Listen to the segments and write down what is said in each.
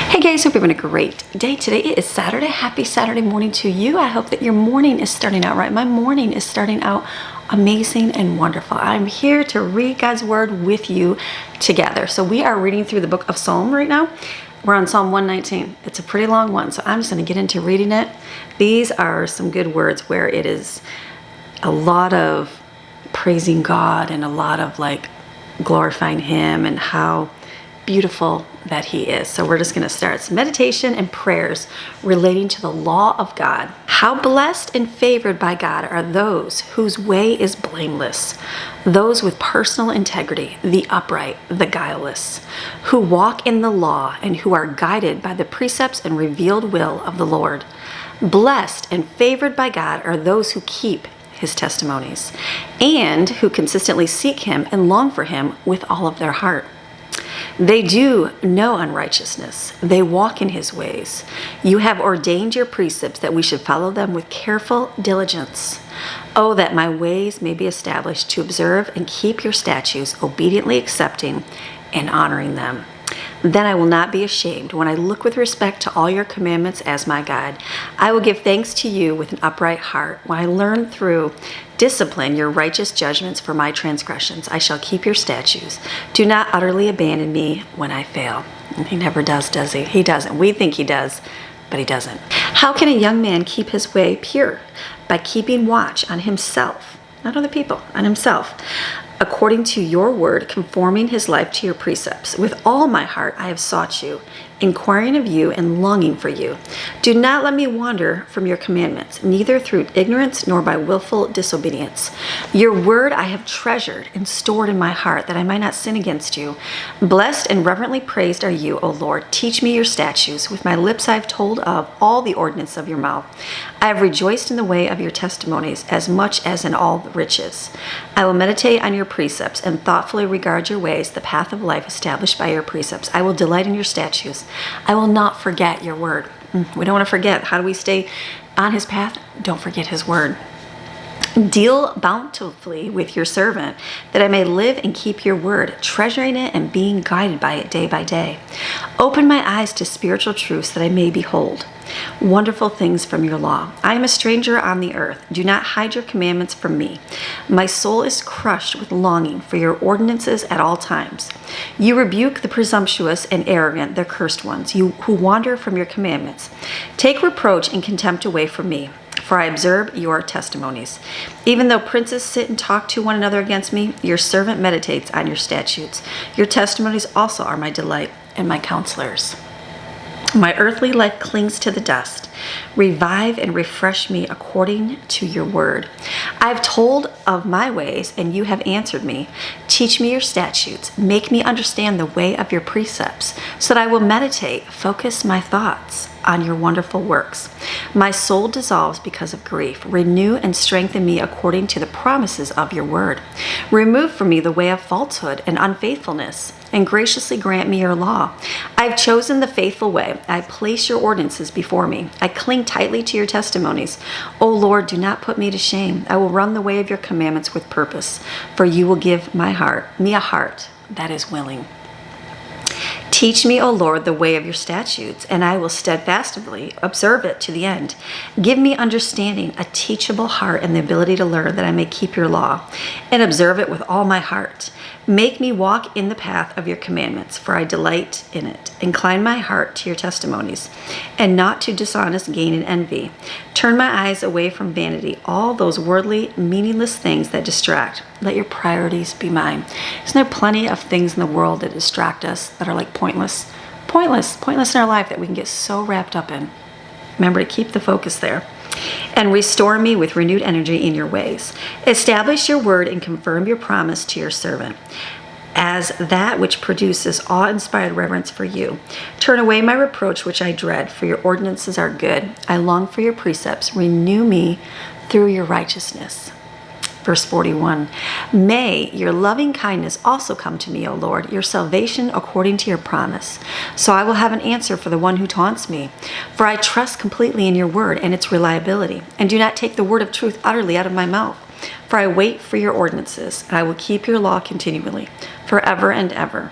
Hey guys, hope you're having a great day today. It is Saturday. Happy Saturday morning to you. I hope that your morning is starting out right. My morning is starting out amazing and wonderful. I'm here to read God's word with you together. So we are reading through the book of Psalm right now. We're on Psalm 119. It's a pretty long one, so I'm just going to get into reading it. These are some good words where it is a lot of praising God and a lot of glorifying Him and how beautiful that He is. So we're just going to start some meditation and prayers relating to the law of God. How blessed and favored by God are those whose way is blameless, those with personal integrity, the upright, the guileless, who walk in the law and who are guided by the precepts and revealed will of the Lord. Blessed and favored by God are those who keep His testimonies and who consistently seek Him and long for Him with all of their heart. They do no unrighteousness. They walk in His ways. You have ordained your precepts that we should follow them with careful diligence. Oh, that my ways may be established to observe and keep your statutes, obediently accepting and honoring them. Then I will not be ashamed when I look with respect to all your commandments as my God. I will give thanks to you with an upright heart. When I learn through discipline your righteous judgments for my transgressions, I shall keep your statutes. Do not utterly abandon me when I fail. And He never does he? He doesn't. We think He does, but He doesn't. How can a young man keep his way pure? By keeping watch on himself, not other people, on himself. According to your word, conforming his life to your precepts. With all my heart I have sought you, inquiring of you and longing for you. Do not let me wander from your commandments, neither through ignorance nor by willful disobedience. Your word I have treasured and stored in my heart, that I might not sin against you. Blessed and reverently praised are you, O Lord. Teach me your statutes. With my lips I have told of all the ordinance of your mouth. I have rejoiced in the way of your testimonies as much as in all the riches. I will meditate on your precepts and thoughtfully regard your ways, the path of life established by your precepts. I will delight in your statutes. I will not forget your word. We don't want to forget. How do we stay on His path? Don't forget His word. Deal bountifully with your servant, that I may live and keep your word, treasuring it and being guided by it day by day. Open my eyes to spiritual truths, that I may behold wonderful things from your law. I am a stranger on the earth. Do not hide your commandments from me. My soul is crushed with longing for your ordinances at all times. You rebuke the presumptuous and arrogant, the cursed ones, you who wander from your commandments. Take reproach and contempt away from me, for I observe your testimonies. Even though princes sit and talk to one another against me, your servant meditates on your statutes. Your testimonies also are my delight and my counselors. My earthly life clings to the dust. Revive and refresh me according to your word. I have told of my ways, and you have answered me. Teach me your statutes. Make me understand the way of your precepts, so that I will focus my thoughts on your wonderful works. My soul dissolves because of grief. Renew and strengthen me according to the promises of your word. Remove from me the way of falsehood and unfaithfulness, and graciously grant me your law. I have chosen the faithful way. I place your ordinances before me. I cling tightly to your testimonies. O Lord, do not put me to shame. I will run the way of your commandments with purpose, for you will give me a heart that is willing. Teach me, O Lord, the way of your statutes, and I will steadfastly observe it to the end. Give me understanding, a teachable heart, and the ability to learn, that I may keep your law and observe it with all my heart. Make me walk in the path of your commandments, for I delight in it. Incline my heart to your testimonies, and not to dishonest gain and envy. Turn my eyes away from vanity, all those worldly, meaningless things that distract. Let your priorities be mine. Isn't there plenty of things in the world that distract us, that are pointless in our life, that we can get so wrapped up in? Remember to keep the focus there. And restore me with renewed energy in your ways. Establish your word and confirm your promise to your servant as that which produces awe-inspired reverence for you. Turn away my reproach which I dread, for your ordinances are good. I long for your precepts. Renew me through your righteousness. Verse 41, may your loving kindness also come to me, O Lord, your salvation according to your promise. So I will have an answer for the one who taunts me. For I trust completely in your word and its reliability, and do not take the word of truth utterly out of my mouth. For I wait for your ordinances, and I will keep your law continually, forever and ever.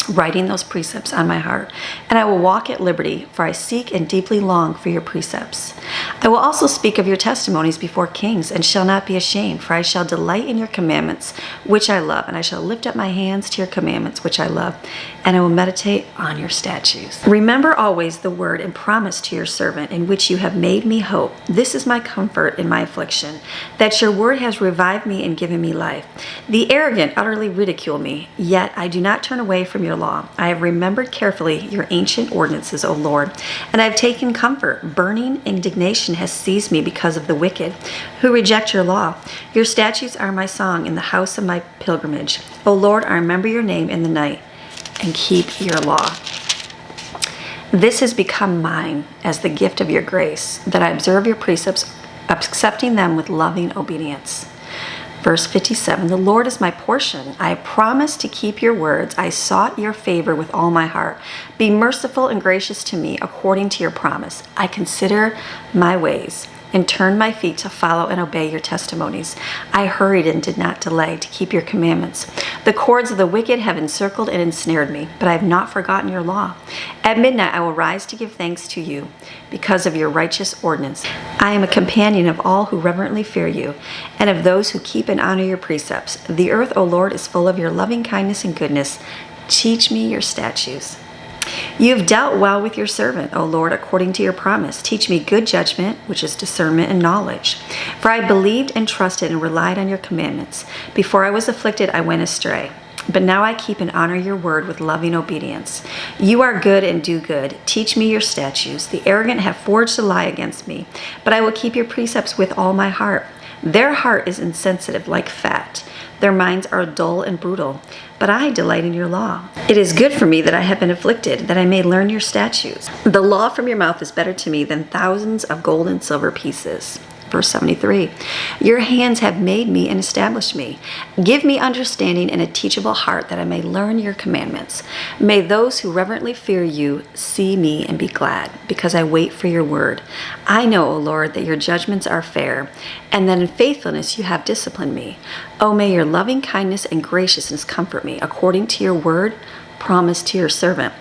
writing those precepts on my heart. And I will walk at liberty, for I seek and deeply long for your precepts. I will also speak of your testimonies before kings, and shall not be ashamed, for I shall delight in your commandments, which I love, and I shall lift up my hands to your commandments, which I love, and I will meditate on your statutes. Remember always the word and promise to your servant, in which you have made me hope. This is my comfort in my affliction, that your word has revived me and given me life. The arrogant utterly ridicule me, yet I do not turn away from your law. I have remembered carefully your ancient ordinances, O Lord, and I have taken comfort. Burning indignation has seized me because of the wicked, who reject your law. Your statutes are my song in the house of my pilgrimage. O Lord, I remember your name in the night and keep your law. This has become mine as the gift of your grace, that I observe your precepts, accepting them with loving obedience. Verse 57, the Lord is my portion. I promised to keep your words. I sought your favor with all my heart. Be merciful and gracious to me according to your promise. I consider my ways and turned my feet to follow and obey your testimonies. I hurried and did not delay to keep your commandments. The cords of the wicked have encircled and ensnared me, but I have not forgotten your law. At midnight I will rise to give thanks to you because of your righteous ordinance. I am a companion of all who reverently fear you, and of those who keep and honor your precepts. The earth, O Lord, is full of your loving kindness and goodness. Teach me your statutes. You have dealt well with your servant, O Lord, according to your promise. Teach me good judgment, which is discernment and knowledge. For I believed and trusted and relied on your commandments. Before I was afflicted, I went astray. But now I keep and honor your word with loving obedience. You are good and do good. Teach me your statutes. The arrogant have forged a lie against me, but I will keep your precepts with all my heart. Their heart is insensitive like fat. Their minds are dull and brutal, but I delight in your law. It is good for me that I have been afflicted, that I may learn your statutes. The law from your mouth is better to me than thousands of gold and silver pieces. Verse 73, your hands have made me and established me. Give me understanding and a teachable heart, that I may learn your commandments. May those who reverently fear you see me and be glad, because I wait for your word. I know, O Lord, that your judgments are fair, and that in faithfulness you have disciplined me. Oh, may your loving kindness and graciousness comfort me, according to your word promised to your servant.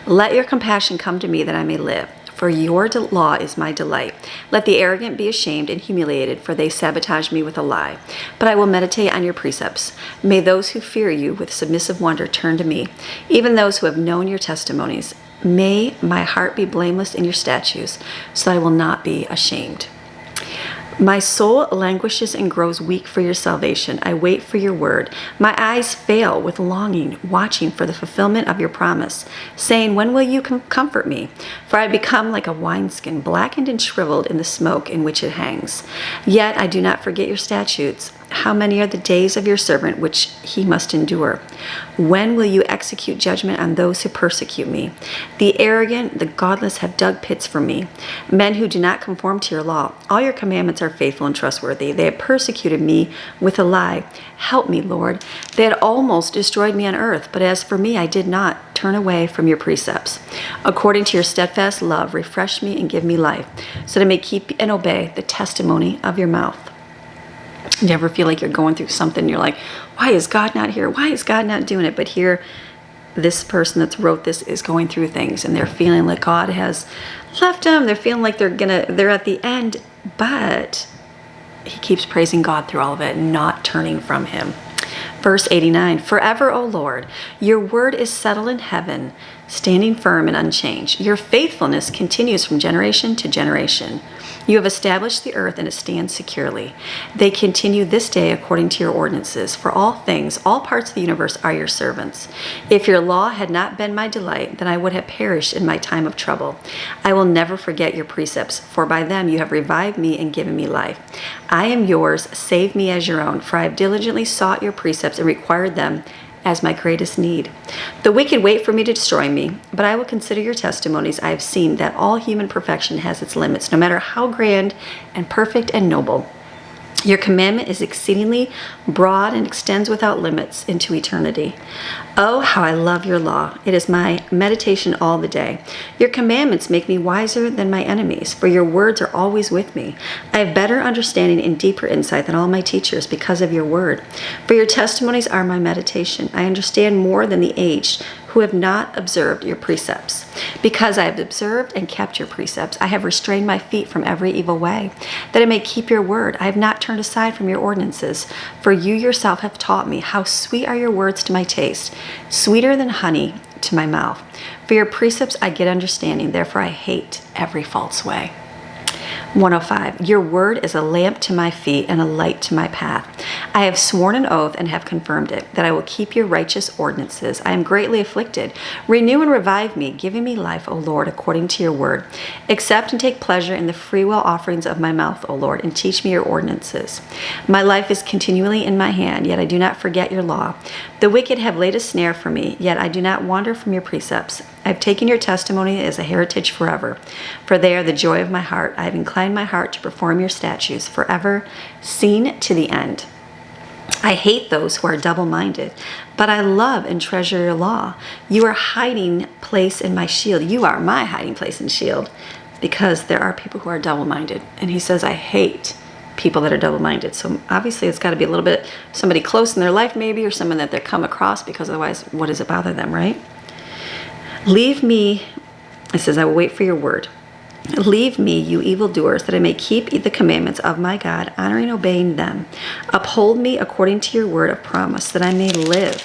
Let your compassion come to me, that I may live. For your law is my delight. Let the arrogant be ashamed and humiliated, for they sabotage me with a lie. But I will meditate on your precepts. May those who fear you with submissive wonder turn to me, even those who have known your testimonies. May my heart be blameless in your statutes, so that I will not be ashamed. My soul languishes and grows weak for your salvation. I wait for your word. My eyes fail with longing, watching for the fulfillment of your promise, saying, when will you comfort me? For I become like a wineskin, blackened and shriveled in the smoke in which it hangs. Yet I do not forget your statutes. How many are the days of your servant which he must endure? When will you execute judgment on those who persecute me? The arrogant, the godless have dug pits for me, men who do not conform to your law. All your commandments are faithful and trustworthy. They have persecuted me with a lie. Help me, Lord. They had almost destroyed me on earth, but as for me, I did not turn away from your precepts. According to your steadfast love, refresh me and give me life, so that I may keep and obey the testimony of your mouth. You ever feel like you're going through something, you're like, why is God not here? Why is God not doing it? But here, this person that's wrote this is going through things, and they're feeling like God has left them. They're feeling like they're at the end, but he keeps praising God through all of it, not turning from him. Verse 89, forever, O Lord, your word is settled in heaven, standing firm and unchanged. Your faithfulness continues from generation to generation. You have established the earth, and it stands securely. They continue this day according to your ordinances. For all things, all parts of the universe are your servants. If your law had not been my delight, then I would have perished in my time of trouble. I will never forget your precepts, for by them you have revived me and given me life. I am yours, save me as your own, for I have diligently sought your precepts and required them as my greatest need. The wicked wait for me to destroy me, but I will consider your testimonies. I have seen that all human perfection has its limits, no matter how grand and perfect and noble. Your commandment is exceedingly broad and extends without limits into eternity. Oh, how I love your law. It is my meditation all the day. Your commandments make me wiser than my enemies, for your words are always with me. I have better understanding and deeper insight than all my teachers because of your word. For your testimonies are my meditation. I understand more than the aged who have not observed your precepts. Because I have observed and kept your precepts, I have restrained my feet from every evil way, that I may keep your word. I have not turned aside from your ordinances, for you yourself have taught me. How sweet are your words to my taste, sweeter than honey to my mouth. For your precepts I get understanding, therefore I hate every false way. 105. Your word is a lamp to my feet and a light to my path. I have sworn an oath and have confirmed it, that I will keep your righteous ordinances. I am greatly afflicted. Renew and revive me, giving me life, O Lord, according to your word. Accept and take pleasure in the freewill offerings of my mouth, O Lord, and teach me your ordinances. My life is continually in my hand, yet I do not forget your law. The wicked have laid a snare for me, yet I do not wander from your precepts. I have taken your testimony as a heritage forever, for they are the joy of my heart. I have inclined my heart to perform your statutes forever, seen to the end. I hate those who are double-minded, but I love and treasure your law. You are hiding place in my shield. You are my hiding place and shield, because there are people who are double-minded. And he says, I hate people that are double-minded. So obviously it's got to be a little bit somebody close in their life maybe, or someone that they come across, because otherwise what does it bother them, right? Leave me, it says, I will wait for your word. Leave me, you evildoers, that I may keep the commandments of my God, honoring and obeying them. Uphold me according to your word of promise, that I may live.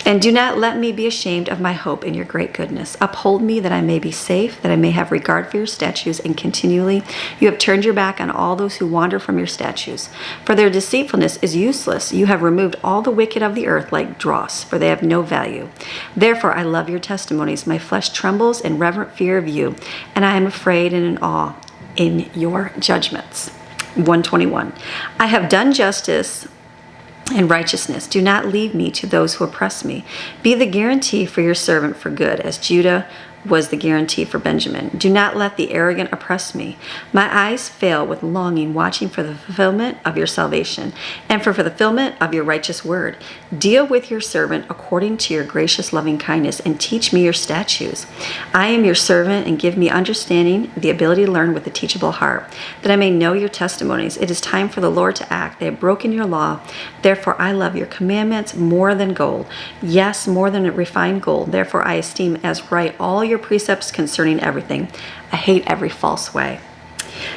And do not let me be ashamed of my hope in your great goodness. Uphold me that I may be safe, that I may have regard for your statutes, and continually you have turned your back on all those who wander from your statutes. For their deceitfulness is useless. You have removed all the wicked of the earth like dross, for they have no value. Therefore I love your testimonies. My flesh trembles in reverent fear of you, and I am afraid and in awe in your judgments. 121. I have done justice and righteousness. Do not leave me to those who oppress me. Be the guarantee for your servant for good, as Judah was the guarantee for Benjamin. Do not let the arrogant oppress me. My eyes fail with longing, watching for the fulfillment of your salvation and for the fulfillment of your righteous word. Deal with your servant according to your gracious loving kindness, and teach me your statutes. I am your servant, and give me understanding, the ability to learn with a teachable heart, that I may know your testimonies. It is time for the Lord to act. They have broken your law. Therefore I love your commandments more than gold. Yes, more than refined gold. Therefore I esteem as right all your precepts concerning everything. I hate every false way.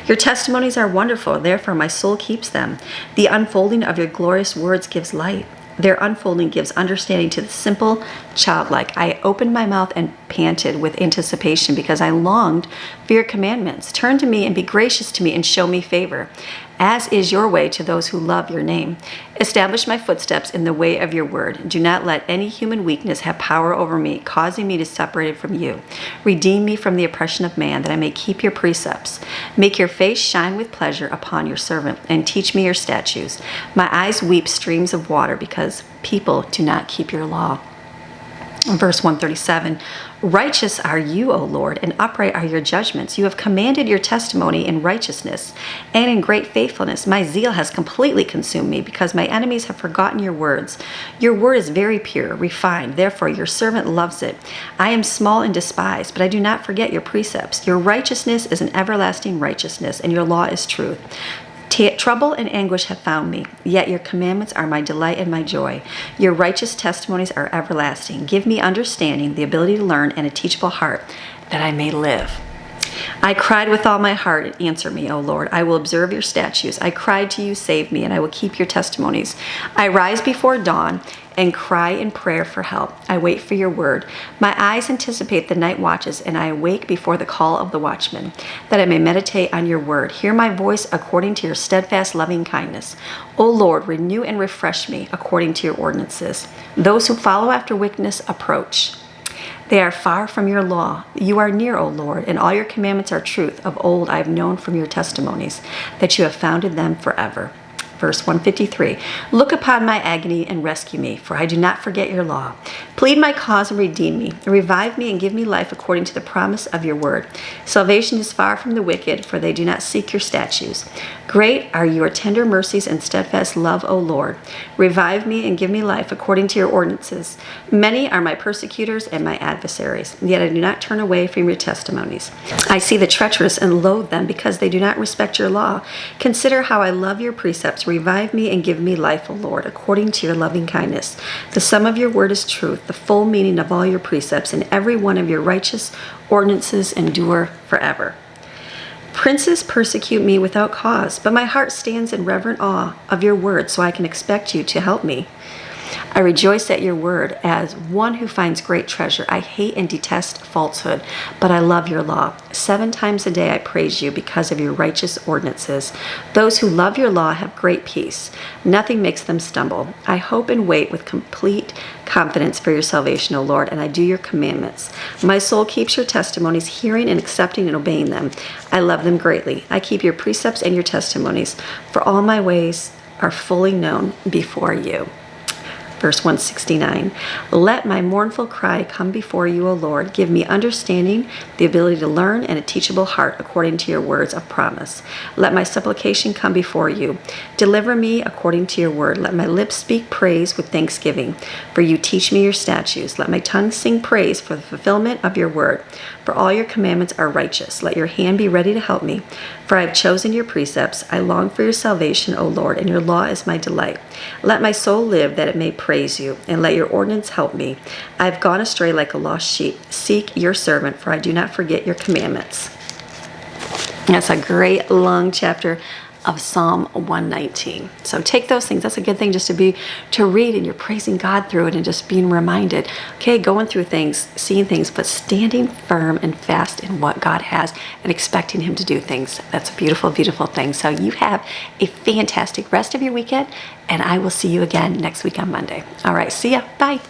Your testimonies are wonderful, therefore my soul keeps them. The unfolding of your glorious words gives light. Their unfolding gives understanding to the simple, childlike. I opened my mouth and panted with anticipation, because I longed for your commandments. Turn to me and be gracious to me and show me favor, as is your way to those who love your name. Establish my footsteps in the way of your word. Do not let any human weakness have power over me, causing me to separate from you. Redeem me from the oppression of man, that I may keep your precepts. Make your face shine with pleasure upon your servant, and teach me your statutes. My eyes weep streams of water, because people do not keep your law. Verse 137, righteous are you, O Lord, and upright are your judgments. You have commanded your testimony in righteousness and in great faithfulness. My zeal has completely consumed me, because my enemies have forgotten your words. Your word is very pure, refined. Therefore your servant loves it. I am small and despised, but I do not forget your precepts. Your righteousness is an everlasting righteousness, and your law is truth. Trouble and anguish have found me, yet your commandments are my delight and my joy. Your righteous testimonies are everlasting. Give me understanding, the ability to learn, and a teachable heart, that I may live. I cried with all my heart, answer me, O Lord. I will observe your statutes. I cried to you, save me, and I will keep your testimonies. I rise before dawn and cry in prayer for help. I wait for your word. My eyes anticipate the night watches, and I awake before the call of the watchman, that I may meditate on your word. Hear my voice according to your steadfast loving kindness. O Lord, renew and refresh me according to your ordinances. Those who follow after wickedness approach. They are far from your law. You are near, O Lord, and all your commandments are truth. Of old I have known from your testimonies that you have founded them forever. Verse 153, look upon my agony and rescue me, for I do not forget your law. Plead my cause and redeem me. Revive me and give me life according to the promise of your word. Salvation is far from the wicked, for they do not seek your statutes. Great are your tender mercies and steadfast love, O Lord. Revive me and give me life according to your ordinances. Many are my persecutors and my adversaries, yet I do not turn away from your testimonies. I see the treacherous and loathe them because they do not respect your law. Consider how I love your precepts. Revive me and give me life, O Lord, according to your loving kindness. The sum of your word is truth, the full meaning of all your precepts, and every one of your righteous ordinances endure forever. Princes persecute me without cause, but my heart stands in reverent awe of your word, so I can expect you to help me. I rejoice at your word as one who finds great treasure. I hate and detest falsehood, but I love your law. 7 times a day I praise you because of your righteous ordinances. Those who love your law have great peace. Nothing makes them stumble. I hope and wait with complete confidence for your salvation, O Lord, and I do your commandments. My soul keeps your testimonies, hearing and accepting and obeying them. I love them greatly. I keep your precepts and your testimonies, for all my ways are fully known before you. Verse 169, let my mournful cry come before you, O Lord. Give me understanding, the ability to learn, and a teachable heart according to your words of promise. Let my supplication come before you. Deliver me according to your word. Let my lips speak praise with thanksgiving, for you teach me your statutes. Let my tongue sing praise for the fulfillment of your word, for all your commandments are righteous. Let your hand be ready to help me, for I have chosen your precepts. I long for your salvation, O Lord, and your law is my delight. Let my soul live that it may praise you, and let your ordinance help me. I have gone astray like a lost sheep. Seek your servant, for I do not forget your commandments. That's a great long chapter of Psalm 119. So take those things. That's a good thing just to read, and you're praising God through it and just being reminded, okay, going through things, seeing things, but standing firm and fast in what God has and expecting him to do things. That's a beautiful, beautiful thing. So you have a fantastic rest of your weekend, and I will see you again next week on Monday. All right, see ya. Bye.